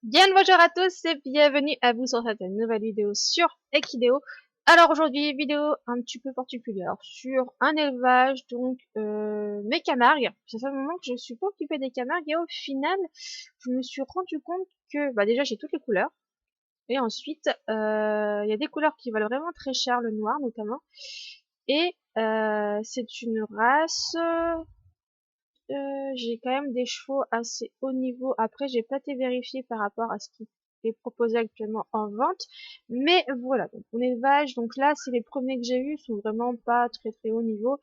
Bien le bonjour à tous et bienvenue à vous sur cette nouvelle vidéo sur Equideo. Alors aujourd'hui, vidéo un petit peu particulière sur un élevage, donc mes Camargues. Ça fait un moment que je suis pas occupée des Camargues et au final, je me suis rendu compte que bah déjà j'ai toutes les couleurs. Et ensuite, il y a des couleurs qui valent vraiment très cher, le noir notamment. Et c'est une race j'ai quand même des chevaux assez haut niveau. Après, j'ai pas été vérifié par rapport à ce qui est proposé actuellement en vente. Mais voilà, donc mon élevage, donc là, c'est les premiers que j'ai eus, sont vraiment pas très très haut niveau.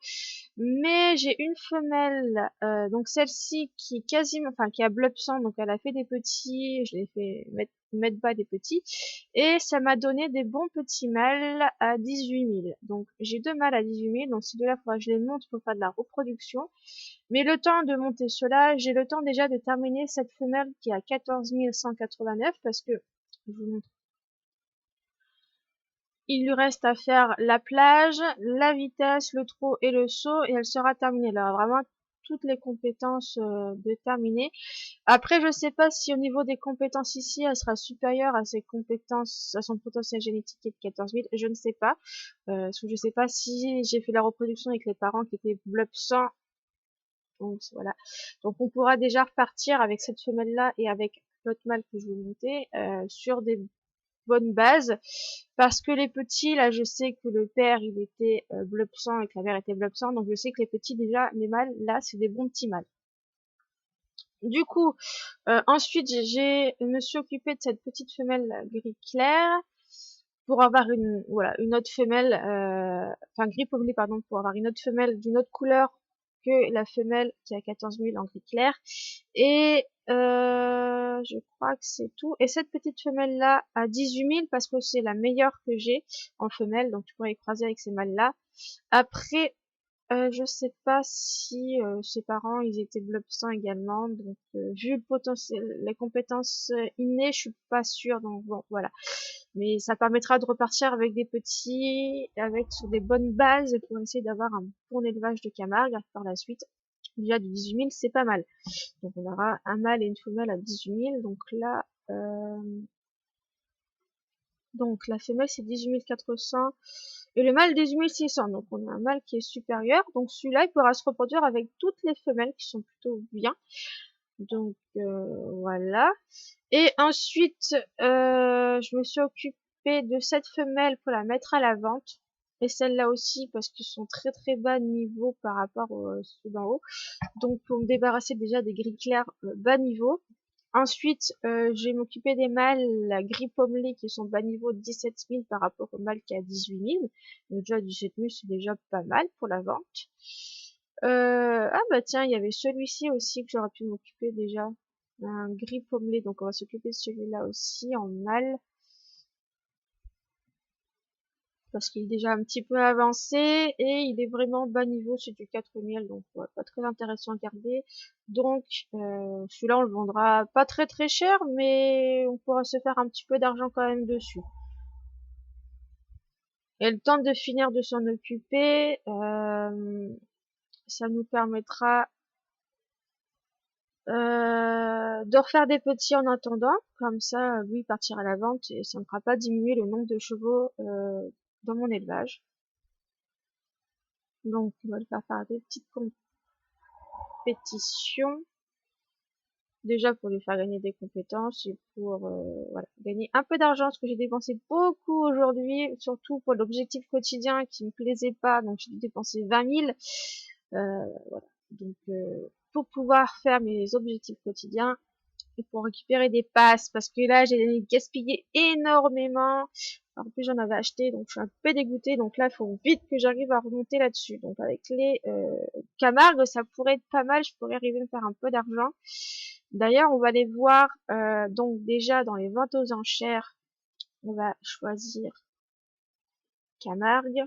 Mais j'ai une femelle, donc celle-ci qui est quasiment, enfin qui a blob 100, donc elle a fait des petits, je l'ai fait mettre bas des petits, et ça m'a donné des bons petits mâles à 18 000. Donc j'ai deux mâles à 18 000, donc ces deux-là, il faudra que je les monte pour faire de la reproduction. Mais le temps de monter cela, j'ai le temps déjà de terminer cette femelle qui est à 14 189 parce que je vous montre. Il lui reste à faire la plage, la vitesse, le trot et le saut et elle sera terminée. Elle aura vraiment toutes les compétences de terminer. Après, je sais pas si au niveau des compétences ici, elle sera supérieure à ses compétences, à son potentiel génétique qui est de 14 000. Je ne sais pas. Parce que je sais pas si j'ai fait la reproduction avec les parents qui étaient blob 100. Donc voilà. Donc on pourra déjà repartir avec cette femelle-là et avec l'autre mâle que je vais monter sur des bonnes bases. Parce que les petits, là je sais que le père il était blob 100 et que la mère était blob 100. Donc je sais que les petits déjà, les mâles, là c'est des bons petits mâles. Du coup, ensuite je me suis occupée de cette petite femelle gris clair pour avoir une voilà une autre femelle, enfin gris pommelé pardon, pour avoir une autre femelle d'une autre couleur que la femelle qui a 14 000 en gris clair. Et je crois que c'est tout. Et cette petite femelle là a 18 000 parce que c'est la meilleure que j'ai en femelle, donc tu pourrais y croiser avec ces mâles là. Après je sais pas si ses parents ils étaient Blobsang également, donc vu le potentiel, les compétences innées, je suis pas sûre, donc bon voilà. Mais ça permettra de repartir avec des petits, avec sur des bonnes bases pour essayer d'avoir un bon élevage de Camargue par la suite. Déjà du 18 000 c'est pas mal. Donc on aura un mâle et une femelle à 18 000, donc là donc la femelle c'est 18 400 et le mâle 18 600. Donc on a un mâle qui est supérieur. Donc celui-là il pourra se reproduire avec toutes les femelles qui sont plutôt bien. Donc voilà. Et ensuite je me suis occupée de cette femelle pour la mettre à la vente. Et celle-là aussi parce qu'ils sont très très bas niveau par rapport aux ceux d'en haut. Donc pour me débarrasser déjà des gris clairs bas niveau. Ensuite, je vais m'occuper des mâles gris pommelé qui sont bas niveau de 17 000 par rapport au mâle qui a 18 000. Donc déjà 17 000 c'est déjà pas mal pour la vente. Ah bah tiens, il y avait celui-ci aussi que j'aurais pu m'occuper déjà. Un gris pommelé, donc on va s'occuper de celui-là aussi en mâle. Parce qu'il est déjà un petit peu avancé et il est vraiment bas niveau, c'est du 4000, donc ouais, pas très intéressant à garder. Donc celui-là on le vendra pas très très cher, mais on pourra se faire un petit peu d'argent quand même dessus. Et le temps de finir de s'en occuper, ça nous permettra de refaire des petits en attendant, comme ça lui partir à la vente et ça ne fera pas diminuer le nombre de chevaux dans mon élevage. Donc on va le faire des petites compétition déjà pour lui faire gagner des compétences et pour voilà, gagner un peu d'argent parce que j'ai dépensé beaucoup aujourd'hui, surtout pour l'objectif quotidien qui me plaisait pas, donc j'ai dépensé 20 000 voilà. Donc pour pouvoir faire mes objectifs quotidiens et pour récupérer des passes parce que là j'ai gaspillé énormément. En plus j'en avais acheté donc je suis un peu dégoûtée, donc là il faut vite que j'arrive à remonter là-dessus. Donc avec les Camargue ça pourrait être pas mal, je pourrais arriver à me faire un peu d'argent. D'ailleurs on va les voir donc déjà dans les ventes aux enchères, on va choisir Camargue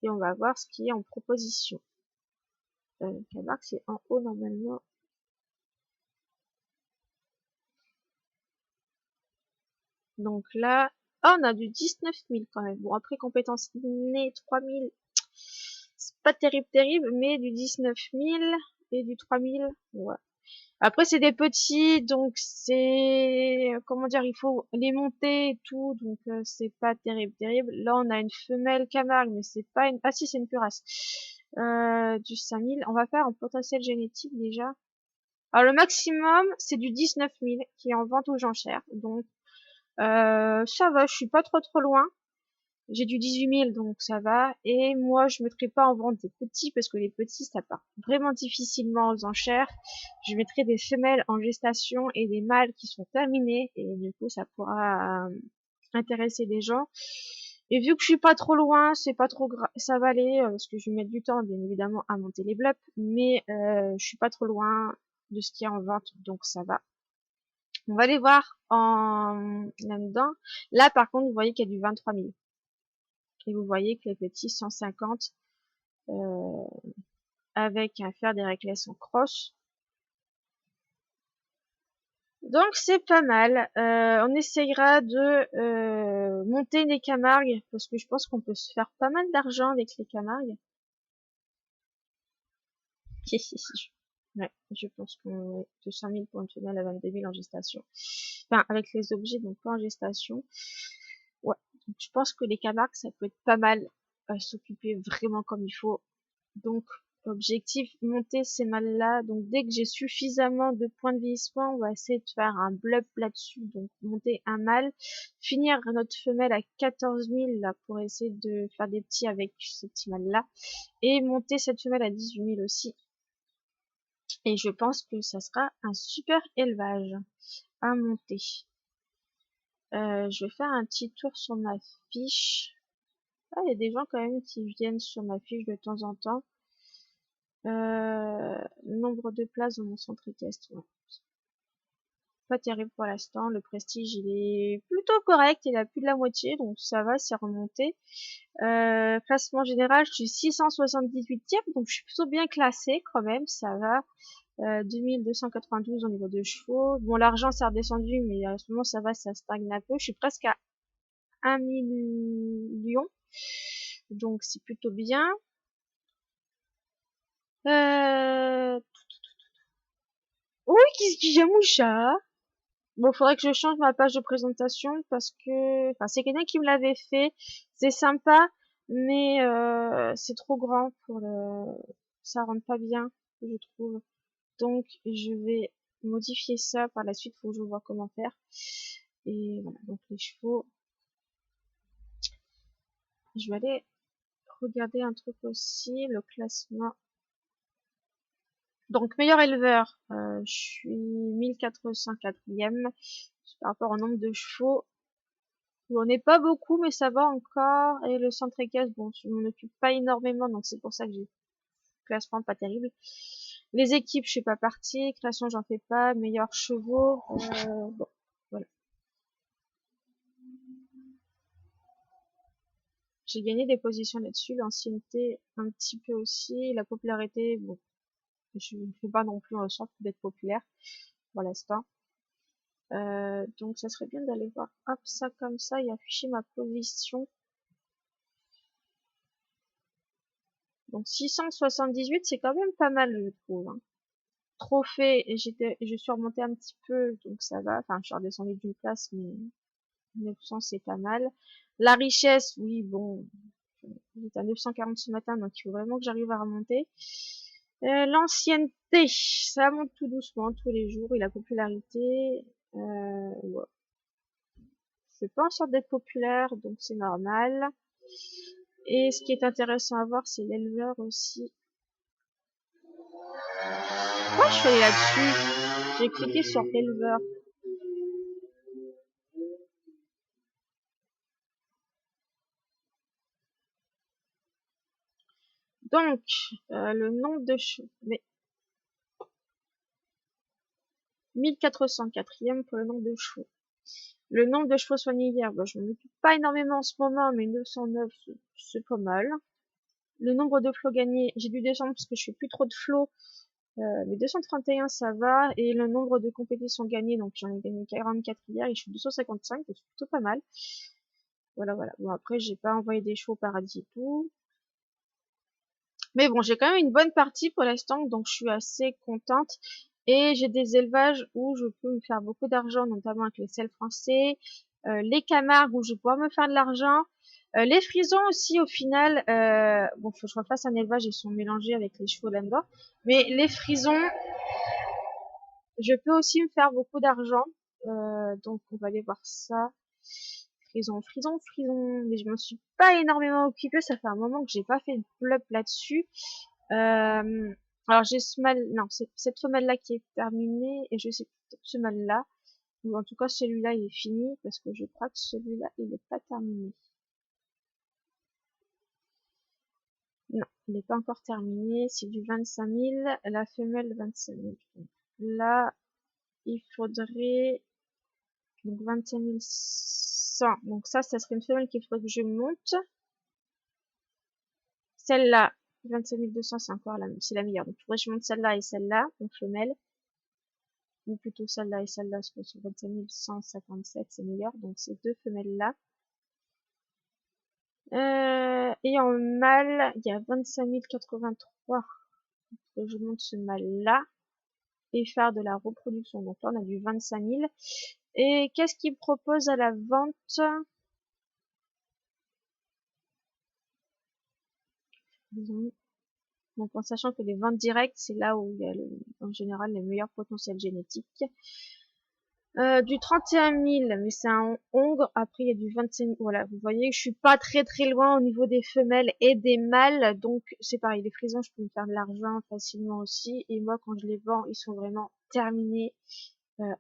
et on va voir ce qui est en proposition. Camargue c'est en haut normalement. Donc là, oh, on a du 19 000 quand même. Bon, après, compétences innées, 3 000, c'est pas terrible, terrible, mais du 19 000 et du 3 000, ouais. Après, c'est des petits, donc c'est, comment dire, il faut les monter et tout, donc c'est pas terrible, terrible. Là, on a une femelle Camargue, mais c'est pas une, ah si, c'est une purasse. Du 5000. On va faire un potentiel génétique déjà. Alors, le maximum, c'est du 19 000 qui est en vente aux enchères. Donc, ça va, je suis pas trop loin. J'ai du 18 000, donc ça va. Et moi, je mettrai pas en vente des petits parce que les petits, ça part vraiment difficilement aux enchères. Je mettrai des femelles en gestation et des mâles qui sont terminés. Et du coup, ça pourra intéresser des gens. Et vu que je suis pas trop loin, c'est pas trop grave, ça va aller parce que je vais mettre du temps, bien évidemment, à monter les blocs. Mais je suis pas trop loin de ce qui est en vente, donc ça va. On va les voir en là-dedans. Là, par contre, vous voyez qu'il y a du 23 000. Et vous voyez que les petits 150 euh, avec un fer des réclasses en crosse. Donc c'est pas mal. On essayera de monter les Camargues parce que je pense qu'on peut se faire pas mal d'argent avec les Camargues. Ouais, je pense qu'on est 200 000 pour une femelle à 22 000 en gestation. Enfin, avec les objets, donc pas en gestation. Ouais, donc je pense que les Camargues, ça peut être pas mal à s'occuper vraiment comme il faut. Donc, objectif, monter ces mâles-là. Donc, dès que j'ai suffisamment de points de vieillissement, on va essayer de faire un blub là-dessus. Donc, monter un mâle. Finir notre femelle à 14 000 là, pour essayer de faire des petits avec ce petit mâle-là. Et monter cette femelle à 18 000 aussi. Et je pense que ça sera un super élevage à monter. Je vais faire un petit tour sur ma fiche. Ah, il y a des gens quand même qui viennent sur ma fiche de temps en temps. Nombre de places dans mon centre équestre. Ouais. Pas terrible pour l'instant. Le prestige, il est plutôt correct. Il a plus de la moitié, donc ça va, c'est remonté. Classement général, je suis 678e, donc je suis plutôt bien classée quand même, ça va. 2292 au niveau de chevaux. Bon, l'argent, ça a redescendu, mais à ce moment, ça va, ça stagne un peu. Je suis presque à 1 million, donc c'est plutôt bien. Oui, qu'est-ce que j'aime mon chat? Bon, faudrait que je change ma page de présentation parce que, enfin, c'est quelqu'un qui me l'avait fait. C'est sympa, mais c'est trop grand pour le, ça rentre pas bien, je trouve. Donc, je vais modifier ça par la suite. Faut que je vois comment faire. Et voilà. Donc les chevaux, je vais aller regarder un truc aussi, le classement. Donc meilleur éleveur, je suis 1404e par rapport au nombre de chevaux. On n'est pas beaucoup, mais ça va encore. Et le centre équestre, bon, je m'en occupe pas énormément, donc c'est pour ça que j'ai classement pas terrible. Les équipes, je suis pas partie. Classement, j'en fais pas. Meilleurs chevaux, bon, voilà. J'ai gagné des positions là-dessus. L'ancienneté, un petit peu aussi. La popularité, bon, je ne fais pas non plus en sorte d'être populaire pour l'instant. Donc ça serait bien d'aller voir hop ça comme ça et afficher ma position. Donc 678, c'est quand même pas mal, je trouve. Hein. Trophée, je suis remontée un petit peu, donc ça va. Enfin, je suis redescendue d'une place, mais 900 c'est pas mal. La richesse, oui, bon, j'étais à 940 ce matin, donc il faut vraiment que j'arrive à remonter. L'ancienneté, ça monte tout doucement tous les jours. Et la popularité, ouais. Je suis pas en sorte d'être populaire, donc c'est normal. Et ce qui est intéressant à voir, c'est l'éleveur aussi. Pourquoi je suis allée là-dessus? J'ai cliqué sur l'éleveur. Donc, le nombre de chevaux, mais 1404e pour le nombre de chevaux. Le nombre de chevaux soignés hier, bah, je m'en occupe pas énormément en ce moment, mais 909, c'est pas mal. Le nombre de flots gagnés, j'ai dû descendre parce que je fais plus trop de flots, mais 231 ça va. Et le nombre de compétitions gagnées, donc j'en ai gagné 44 hier et je suis 255, donc c'est plutôt pas mal. Voilà, voilà. Bon, après, j'ai pas envoyé des chevaux au paradis et tout. Mais bon, j'ai quand même une bonne partie pour l'instant, donc je suis assez contente. Et j'ai des élevages où je peux me faire beaucoup d'argent, notamment avec les sels français, les Camargues où je peux me faire de l'argent, les Frisons aussi au final. Bon, faut que je refasse un élevage, ils sont mélangés avec les chevaux là-dedans. Mais les Frisons, je peux aussi me faire beaucoup d'argent. Donc on va aller voir ça. Frison. Mais je me suis pas énormément occupée. Ça fait un moment que j'ai pas fait de plop là-dessus. Alors j'ai ce mâle, non, c'est cette femelle-là qui est terminée et je sais peut-être ce mâle-là. Ou en tout cas celui-là il est fini parce que je crois que celui-là il n'est pas terminé. Non, il n'est pas encore terminé. C'est du 25 000. La femelle 25 000. Donc là, il faudrait donc 25 100. Donc ça serait une femelle qu'il faudrait que je monte. Celle-là, 25 200, c'est encore c'est la meilleure. Donc il faudrait que je monte celle-là et celle-là, donc femelle. Ou plutôt celle-là et celle-là, parce que sur 25 157, c'est meilleur. Donc ces deux femelles-là. Et en mâle, il y a 25 083. Donc je monte ce mâle-là et faire de la reproduction. Donc là, on a du 25 000. Et qu'est-ce qu'il propose à la vente? Donc en sachant que les ventes directes, c'est là où il y a en général les meilleurs potentiels génétiques. Du 31 000, mais c'est un hongre. Après, il y a du 25 000. Voilà, vous voyez, je suis pas très très loin au niveau des femelles et des mâles. Donc, c'est pareil, les frisons, je peux me faire de l'argent facilement aussi. Et moi, quand je les vends, ils sont vraiment terminés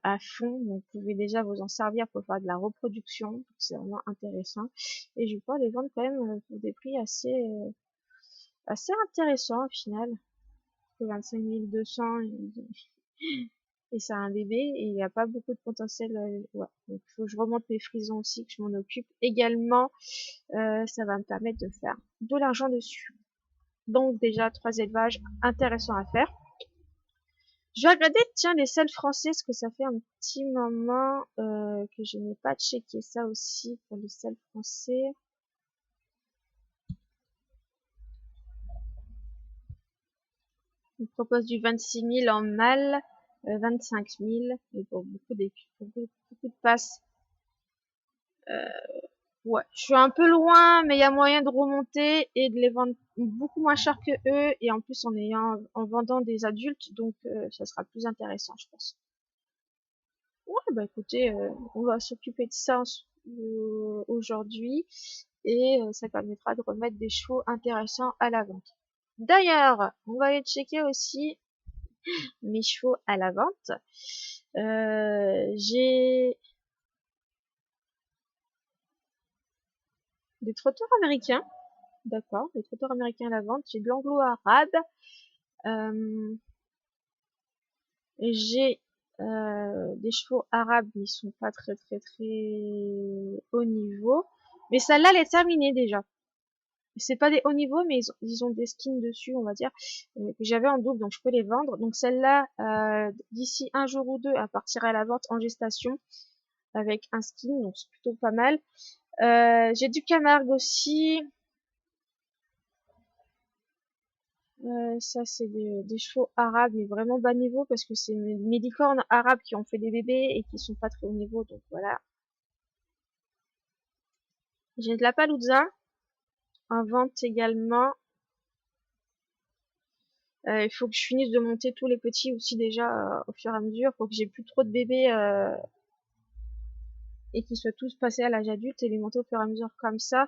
à fond. Donc, vous pouvez déjà vous en servir pour faire de la reproduction. C'est vraiment intéressant. Et je vais pouvoir les vendre quand même pour des prix assez intéressants au final. 25 200 et c'est un bébé et il n'y a pas beaucoup de potentiel. Ouais. Donc il faut que je remonte mes frisons aussi, que je m'en occupe également. Ça va me permettre de faire de l'argent dessus. Donc déjà 3 élevages intéressants à faire. Je vais regarder, tiens, les selles français, parce que ça fait un petit moment que je n'ai pas checké ça aussi pour les selles français. Il propose du 26 000 en mâle, 25 000, et pour beaucoup de passes. Ouais, je suis un peu loin, mais il y a moyen de remonter et de les vendre beaucoup moins cher que eux, et en plus en vendant des adultes, donc ça sera plus intéressant, je pense. Ouais, bah écoutez, on va s'occuper de ça aujourd'hui, et ça permettra de remettre des chevaux intéressants à la vente. D'ailleurs, on va aller checker aussi mes chevaux à la vente. J'ai des trotteurs américains. D'accord, des trotteurs américains à la vente. J'ai de l'anglo-arabe. J'ai des chevaux arabes, mais ils sont pas très très très haut niveau. Mais celle-là, elle est terminée déjà. C'est pas des hauts niveaux, mais ils ont des skins dessus, on va dire, que j'avais en double, donc je peux les vendre. Donc celle-là, d'ici un jour ou deux, elle partira à la vente en gestation avec un skin, donc c'est plutôt pas mal. J'ai du Camargue aussi. Ça, c'est des chevaux arabes, mais vraiment bas niveau, parce que c'est mes licornes arabes qui ont fait des bébés et qui sont pas très haut niveau, donc voilà. J'ai de la Palouza en vente également. Il faut que je finisse de monter tous les petits aussi déjà au fur et à mesure, pour que j'ai plus trop de bébés et qu'ils soient tous passés à l'âge adulte et les monter au fur et à mesure comme ça.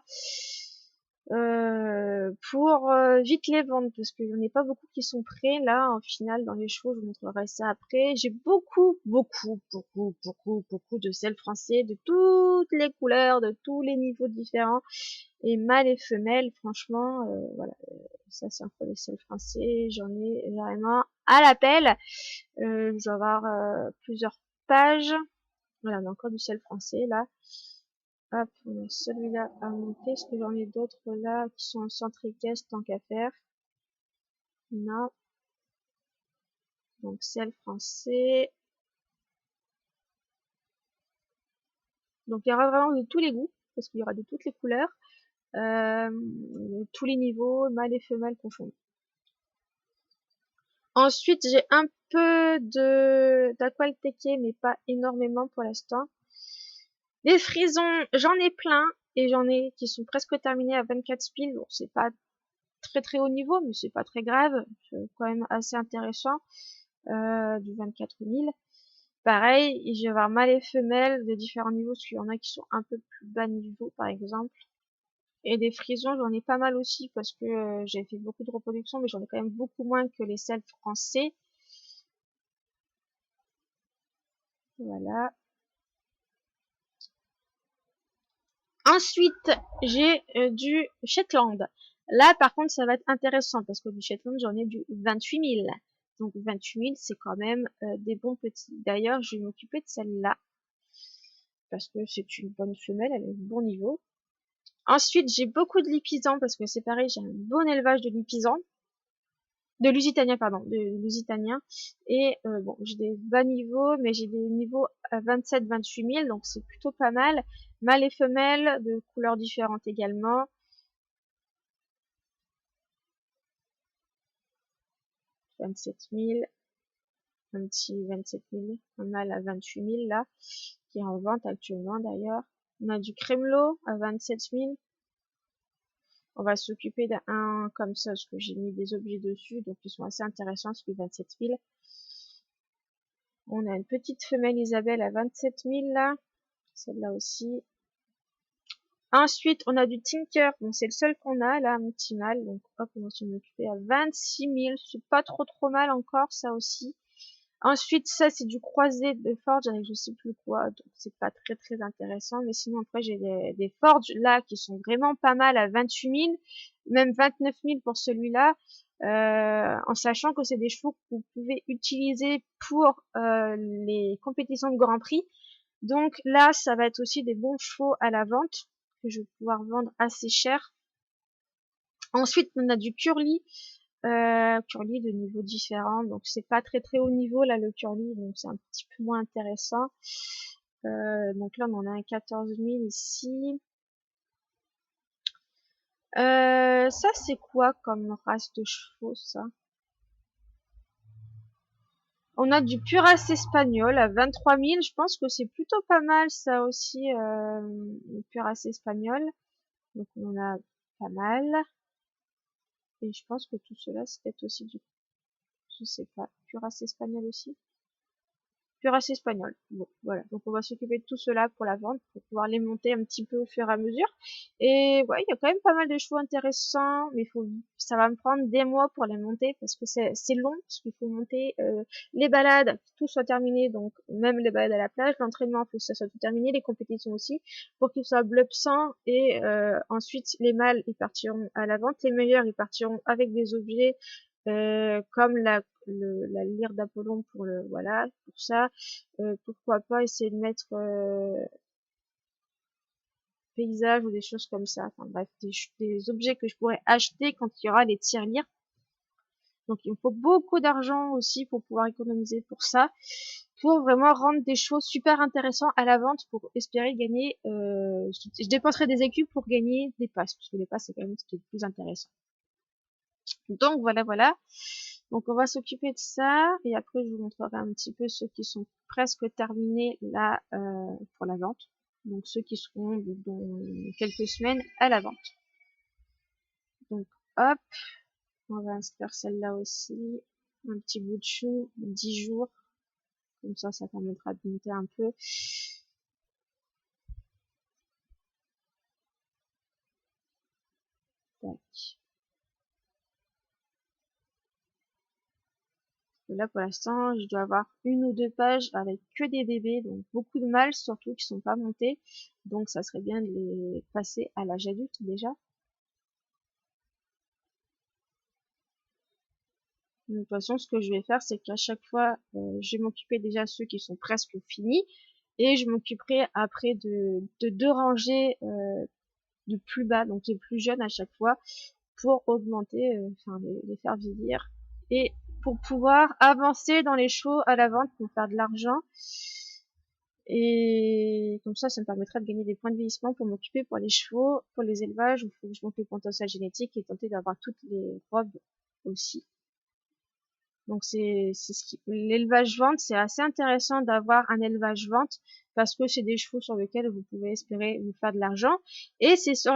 Pour vite les vendre, parce que j'en ai pas beaucoup qui sont prêts là en finale dans les chevaux. Je vous montrerai ça après. J'ai beaucoup de sels français de toutes les couleurs, de tous les niveaux différents, et mâles et femelles. Franchement, voilà, ça c'est un peu les sels français. J'en ai vraiment à l'appel. Je dois avoir plusieurs pages. Voilà, on a encore du sel français là. Hop, on a celui-là à monter. Est-ce que j'en ai d'autres là qui sont en centre équestre tant qu'à faire? Non. Donc sel français. Donc il y aura vraiment de tous les goûts, parce qu'il y aura de toutes les couleurs, tous les niveaux, mâles et femelles confondus. Ensuite, j'ai un peu de d'aqualtequé, mais pas énormément pour l'instant. Les frisons, j'en ai plein et j'en ai qui sont presque terminés à 24 spiles. Bon, c'est pas très très haut niveau, mais c'est pas très grave. C'est quand même assez intéressant. Du 24 000. Pareil, je vais avoir mâles et femelles de différents niveaux, parce qu'il y en a qui sont un peu plus bas niveau, par exemple. Et des frisons, j'en ai pas mal aussi, parce que j'ai fait beaucoup de reproduction, mais j'en ai quand même beaucoup moins que les celles français. Voilà. Ensuite, j'ai du Shetland. Là, par contre, ça va être intéressant, parce que du Shetland, j'en ai du 28 000. Donc 28 000, c'est quand même des bons petits. D'ailleurs, je vais m'occuper de celle-là, parce que c'est une bonne femelle, elle est au bon niveau. Ensuite, j'ai beaucoup de lipisans parce que c'est pareil, j'ai un bon élevage de lipisans, de lusitaniens, pardon, de lusitaniens. Et bon, j'ai des bas niveaux, mais j'ai des niveaux à 27-28 000, donc c'est plutôt pas mal. Mâles et femelles, de couleurs différentes également. « 27 000, un petit 27 000, un mâle à 28 000 là, qui est en vente actuellement d'ailleurs. On a du crémelo à 27 000. On va s'occuper d'un comme ça, parce que j'ai mis des objets dessus, donc ils sont assez intéressants, celui 27 000. On a une petite femelle Isabelle à 27 000 là, celle-là aussi. Ensuite, on a du Tinker, bon c'est le seul qu'on a là, un petit mâle, donc hop, on va s'en occuper à 26 000, c'est pas trop mal encore, ça aussi. Ensuite, ça c'est du croisé de Forge avec je sais plus quoi, donc c'est pas très intéressant. Mais sinon après j'ai des Forges là qui sont vraiment pas mal à 28 000, même 29 000 pour celui-là, en sachant que c'est des chevaux que vous pouvez utiliser pour les compétitions de Grand Prix. Donc là, ça va être aussi des bons chevaux à la vente que je vais pouvoir vendre assez cher. Ensuite, on a du Curly. Curly de niveaux différents, donc c'est pas très haut niveau là le Curly, donc c'est un petit peu moins intéressant. Donc là on en a un 14 000 ici. Ça c'est quoi comme race de chevaux ça? On a du Purace espagnol à 23 000, je pense que c'est plutôt pas mal ça aussi, Purace espagnol, donc on en a pas mal. Et je pense que tout cela c'est peut-être aussi du, je sais pas, Purace espagnol aussi. Cuirassé espagnol. Bon, voilà. Donc on va s'occuper de tout cela pour la vente, pour pouvoir les monter un petit peu au fur et à mesure. Et ouais, il y a quand même pas mal de chevaux intéressants, mais ça va me prendre des mois pour les monter parce que c'est long, parce qu'il faut monter les balades, tout soit terminé, donc même les balades à la plage, l'entraînement, il faut que ça soit tout terminé, les compétitions aussi, pour qu'ils soient bleu-sang. Et ensuite les mâles ils partiront à la vente, les meilleurs ils partiront avec des objets comme la lyre d'Apollon pour le voilà pour ça. Pourquoi pas essayer de mettre paysage ou des choses comme ça, enfin bref des objets que je pourrais acheter quand il y aura les tirelires. Donc il me faut beaucoup d'argent aussi pour pouvoir économiser pour ça, pour vraiment rendre des choses super intéressantes à la vente, pour espérer gagner je dépenserai des écus pour gagner des passes, parce que les passes c'est quand même ce qui est le plus intéressant. Donc voilà. Donc on va s'occuper de ça et après je vous montrerai un petit peu ceux qui sont presque terminés là pour la vente. Donc ceux qui seront dans quelques semaines à la vente. Donc hop, on va inscrire celle-là aussi. Un petit bout de chou, 10 jours. Comme ça permettra de monter un peu. Tac. Et là, pour l'instant, je dois avoir une ou deux pages avec que des bébés, donc beaucoup de mâles surtout qui sont pas montés. Donc, ça serait bien de les passer à l'âge adulte déjà. De toute façon, ce que je vais faire, c'est qu'à chaque fois, je vais m'occuper déjà de ceux qui sont presque finis et je m'occuperai après de deux rangées de plus bas, donc les plus jeunes à chaque fois, pour augmenter, enfin les faire vieillir et pour pouvoir avancer dans les chevaux à la vente pour faire de l'argent. Et comme ça me permettra de gagner des points de vieillissement pour m'occuper pour les chevaux, pour les élevages, où il faut que je monte le potentiel génétique et tenter d'avoir toutes les robes aussi. Donc l'élevage vente, c'est assez intéressant d'avoir un élevage vente parce que c'est des chevaux sur lesquels vous pouvez espérer vous faire de l'argent et c'est sur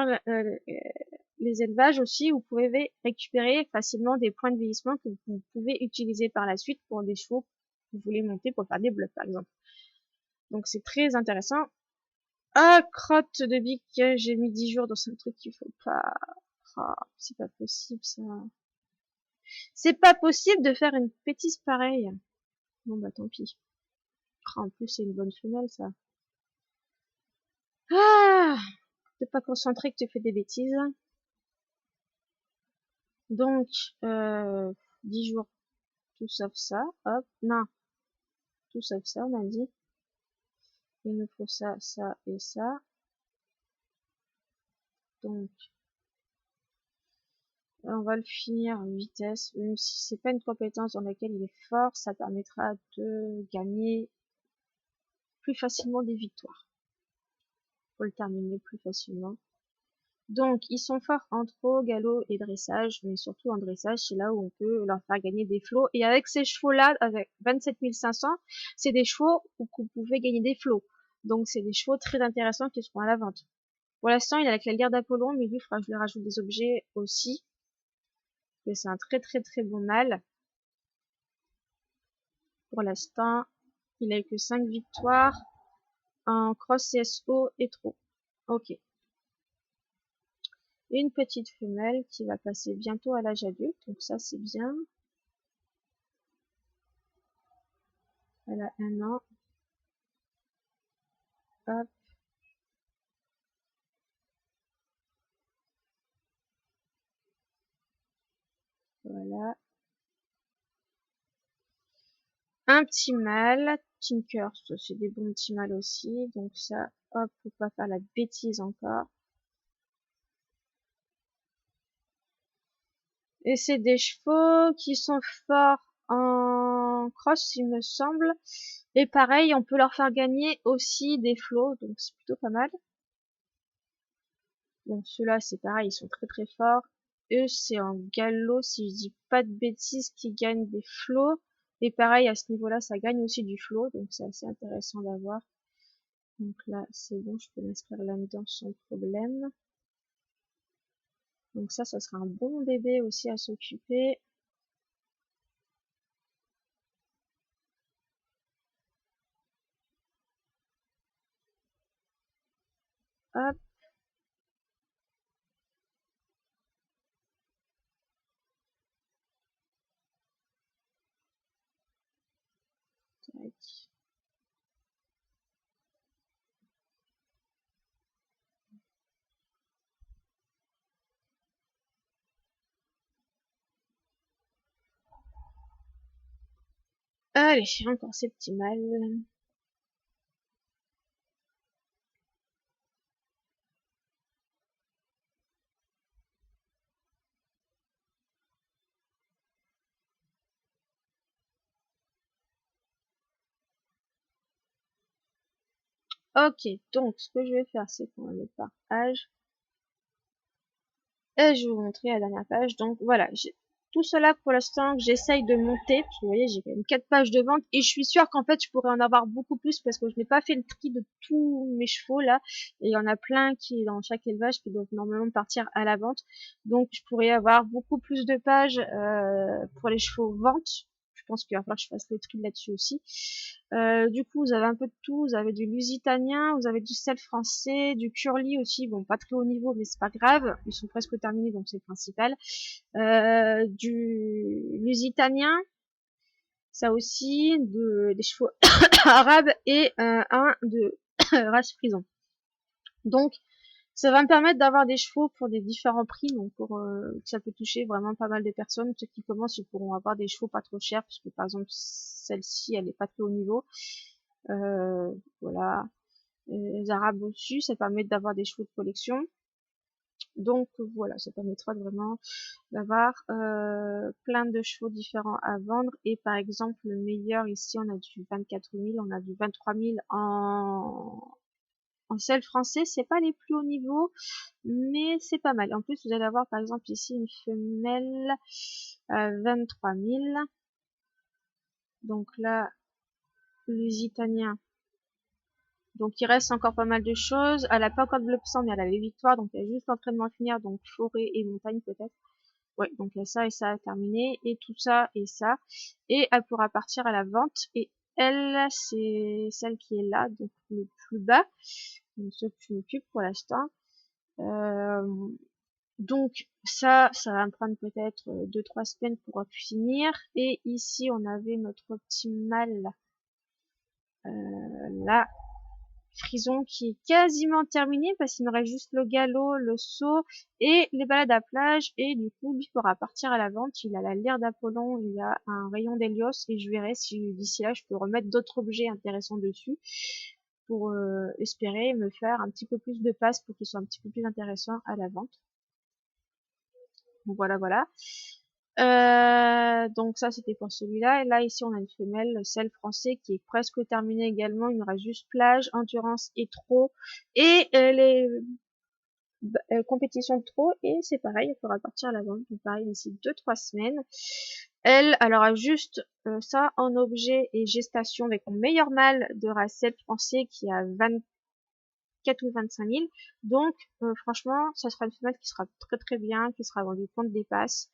les élevages aussi, vous pouvez récupérer facilement des points de vieillissement que vous pouvez utiliser par la suite pour des chevaux que vous voulez monter pour faire des bluffs par exemple. Donc c'est très intéressant. Ah, crotte de bique, j'ai mis 10 jours dans un truc qu'il faut pas. Ah, c'est pas possible ça. C'est pas possible de faire une bêtise pareille. Bon bah tant pis. Ah, en plus c'est une bonne femelle ça. Ah, t'es pas concentré que tu fais des bêtises. Donc, 10 jours, tout sauf ça. Hop, non, tout sauf ça, on a dit. Il nous faut ça, ça et ça. Donc, on va le finir en vitesse. Même si c'est pas une compétence dans laquelle il est fort, ça permettra de gagner plus facilement des victoires. Faut le terminer plus facilement. Donc, ils sont forts en trot, galop et dressage, mais surtout en dressage, c'est là où on peut leur faire gagner des flots. Et avec ces chevaux-là, avec 27 500, c'est des chevaux où vous pouvez gagner des flots. Donc, c'est des chevaux très intéressants qui seront à la vente. Pour l'instant, il est avec la guerre d'Apollon, mais lui, il faudra que je lui rajoute des objets aussi. Et c'est un très très très bon mâle. Pour l'instant, il a eu que 5 victoires en cross CSO et trop. Ok. Une petite femelle qui va passer bientôt à l'âge adulte, donc ça c'est bien. Elle a 1 an. Hop. Voilà. Un petit mâle. Tinker, c'est des bons petits mâles aussi. Donc ça, hop, faut pas faire la bêtise encore. Et c'est des chevaux qui sont forts en cross, il me semble. Et pareil, on peut leur faire gagner aussi des flots, donc c'est plutôt pas mal. Bon, ceux-là, c'est pareil, ils sont très très forts. Eux, c'est en galop, si je dis pas de bêtises, qui gagnent des flots. Et pareil, à ce niveau-là, ça gagne aussi du flot, donc c'est assez intéressant d'avoir. Donc là, c'est bon, je peux l'inscrire là-dedans sans problème. Donc ça sera un bon bébé aussi à s'occuper. Hop. Tac. Allez, encore ces petits mâles. Ok, donc ce que je vais faire, c'est qu'on va mettre par âge. Et je vais vous montrer la dernière page. Donc voilà, j'ai tout cela pour l'instant que j'essaye de monter. Parce que vous voyez, j'ai quand même 4 pages de vente. Et je suis sûre qu'en fait, je pourrais en avoir beaucoup plus parce que je n'ai pas fait le tri de tous mes chevaux là. Et il y en a plein qui, dans chaque élevage, qui doivent normalement partir à la vente. Donc je pourrais avoir beaucoup plus de pages pour les chevaux vente. Je pense qu'il va falloir que je fasse le tri là-dessus aussi. Du coup, vous avez un peu de tout. Vous avez du lusitanien, vous avez du sel français, du curly aussi. Bon, pas très haut niveau, mais c'est pas grave. Ils sont presque terminés, donc c'est le principal. Du lusitanien, ça aussi, des chevaux arabes et un de race frison. Donc, ça va me permettre d'avoir des chevaux pour des différents prix, donc pour ça peut toucher vraiment pas mal de personnes. Ceux qui commencent, ils pourront avoir des chevaux pas trop chers, parce que par exemple celle-ci, elle est pas très haut niveau. Voilà. Les arabes au-dessus, ça permet d'avoir des chevaux de collection. Donc voilà, ça permettra vraiment d'avoir plein de chevaux différents à vendre. Et par exemple, le meilleur ici, on a du 24 000, on a du 23 000 en sel français. C'est pas les plus hauts niveaux, mais c'est pas mal. En plus, vous allez avoir par exemple ici une femelle à 23 000. Donc là, Lusitania. Donc il reste encore pas mal de choses. Elle a pas encore de bloc sang, mais elle a les victoires, donc il y a juste l'entraînement à finir, donc forêt et montagne peut-être. Ouais, donc il y a ça et ça à terminer, et tout ça et ça. Et elle pourra partir à la vente. Et elle, c'est celle qui est là, donc le plus bas. Donc ce que je m'occupe pour l'instant. Euh, donc ça va me prendre peut-être 2-3 semaines pour finir. Et ici, on avait notre petit mâle là, Frison, qui est quasiment terminé parce qu'il me reste juste le galop, le saut et les balades à plage. Et du coup, lui pourra partir à la vente. Il a la lyre d'Apollon, il a un rayon d'Hélios et je verrai si d'ici là je peux remettre d'autres objets intéressants dessus pour espérer me faire un petit peu plus de passes pour qu'il soit un petit peu plus intéressant à la vente. Donc voilà, voilà. Donc ça c'était pour celui-là. Et là ici on a une femelle, celle français qui est presque terminée également. Il nous reste juste plage, endurance et trot. Et les compétitions de trot. Et c'est pareil, il faudra partir à la vente. Donc pareil d'ici 2-3 semaines. Elle a juste ça en objet et gestation avec mon meilleur mâle de racette français qui a 24 ou 25 000. Donc franchement ça sera une femelle qui sera très très bien, qui sera vendue compte des passes.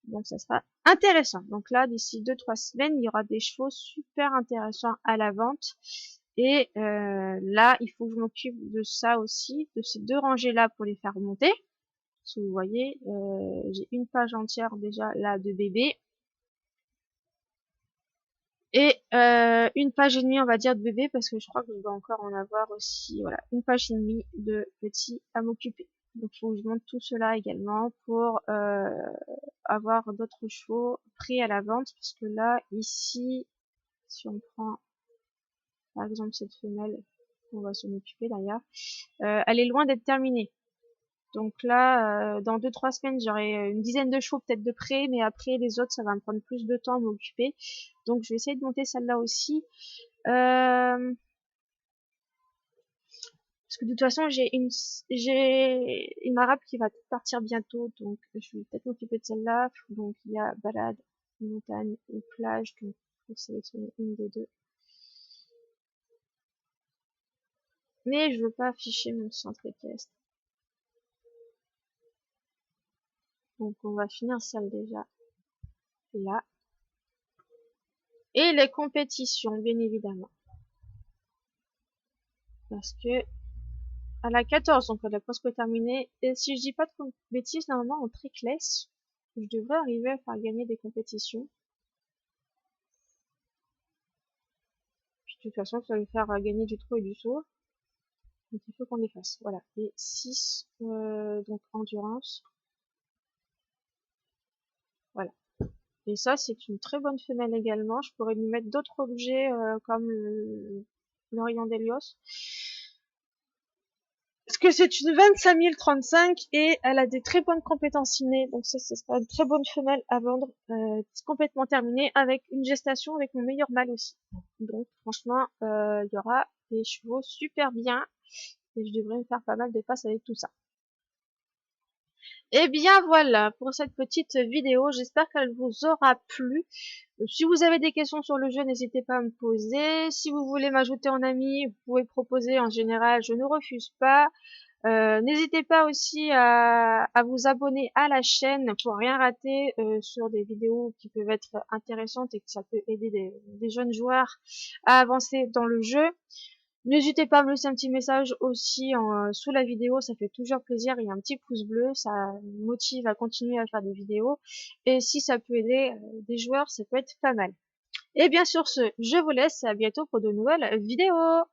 Donc ça sera intéressant. Donc là, d'ici 2-3 semaines, il y aura des chevaux super intéressants à la vente. Et là, il faut que je m'occupe de ça aussi, de ces deux rangées-là pour les faire remonter. Si vous voyez, j'ai une page entière déjà là de bébés. Et une page et demie, on va dire, de bébés, parce que je crois que je dois encore en avoir aussi, voilà, une page et demie de petits à m'occuper. Donc il faut que je monte tout cela également pour avoir d'autres chevaux pris à la vente, parce que là, ici, si on prend par exemple cette femelle, on va s'en occuper d'ailleurs, elle est loin d'être terminée. Donc là, dans 2-3 semaines, j'aurai une dizaine de chevaux peut-être de près, mais après les autres, ça va me prendre plus de temps à m'occuper. Donc je vais essayer de monter celle-là aussi. Parce que de toute façon, j'ai une arabe qui va partir bientôt, donc je vais peut-être m'occuper de celle-là. Donc il y a balade, montagne ou plage, donc il faut sélectionner une des deux. Mais je veux pas afficher mon centre équestre. Donc on va finir celle déjà là. Et les compétitions, bien évidemment. Parce que elle a 14, donc elle a presque terminé. Et si je dis pas de bêtises, normalement en trickless, je devrais arriver à faire gagner des compétitions. Puis de toute façon, ça va lui faire gagner du trot et du saut. Donc il faut qu'on les fasse. Voilà. Et 6, donc endurance. Voilà. Et ça, c'est une très bonne femelle également. Je pourrais lui mettre d'autres objets comme le rayon d'Hélios. Parce que c'est une 25 035 et elle a des très bonnes compétences innées. Donc ça sera une très bonne femelle à vendre, complètement terminée, avec une gestation avec mon meilleur mâle aussi. Donc franchement, il y aura des chevaux super bien et je devrais me faire pas mal de passes avec tout ça. Et bien voilà pour cette petite vidéo, j'espère qu'elle vous aura plu. Si vous avez des questions sur le jeu, n'hésitez pas à me poser. Si vous voulez m'ajouter en ami, vous pouvez proposer, en général, je ne refuse pas. N'hésitez pas aussi à vous abonner à la chaîne pour rien rater sur des vidéos qui peuvent être intéressantes et que ça peut aider des jeunes joueurs à avancer dans le jeu. N'hésitez pas à me laisser un petit message aussi sous la vidéo, ça fait toujours plaisir. Il y a un petit pouce bleu, ça me motive à continuer à faire des vidéos. Et si ça peut aider des joueurs, ça peut être pas mal. Et bien sur ce, je vous laisse, à bientôt pour de nouvelles vidéos.